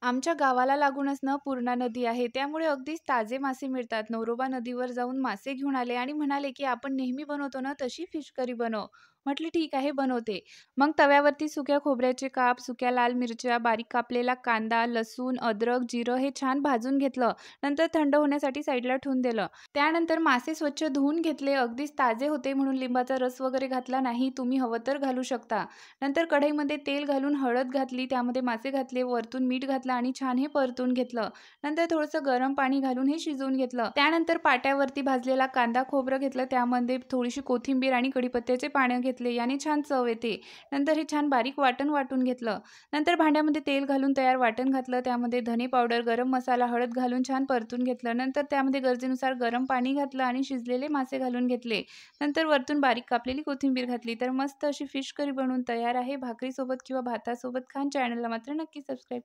आमच्या गावाला लागूनच ना पूर्णा नदी आहे. त्यामुळे अगदीच ताजे मासे मिळतात. नवरोबा नदीवर जाऊन मासे घेऊन आले आणि म्हणाले, की "आपण नेहमी बनवतो ना तशी फिश करी बनव." म्हटलं, "ठीक आहे, बनवते." मग तव्यावरती सुक्या खोबऱ्याचे काप, सुक्या लाल मिरच्या, बारीक कापलेला कांदा, लसूण, अद्रक, जिरं हे छान भाजून घेतलं. नंतर थंड होण्यासाठी साईडला ठेवून दिलं. त्यानंतर मासे स्वच्छ धुवून घेतले. अगदीच ताजे होते म्हणून लिंबाचा रस वगैरे घातला नाही. तुम्ही हवं तर घालू शकता. नंतर कढईमध्ये तेल घालून हळद घातली, त्यामध्ये मासे घातले, वरतून मीठ घातलं आणि छान हे परतून घेतलं. नंतर थोडंसं गरम पाणी घालून हे शिजवून घेतलं. त्यानंतर पाट्यावरती भाजलेला कांदा, खोबरं घेतलं, त्यामध्ये थोडीशी कोथिंबीर आणि कढीपत्त्याचे पानं घेतले, याने छान चव येते. नंतर हे छान बारीक वाटण वाटून घेतलं. नंतर भांड्यामध्ये तेल घालून तयार वाटण घातलं, त्यामध्ये धने पावडर, गरम मसाला, हळद घालून छान परतून घेतलं. नंतर त्यामध्ये गरजेनुसार गरम पाणी घातलं आणि शिजलेले मासे घालून घेतले. नंतर वरतून बारीक कापलेली कोथिंबीर घातली. तर मस्त अशी फिश करी बनवून तयार आहे. भाकरीसोबत किंवा भातासोबत खा. चॅनलला मात्र नक्की सबस्क्राईब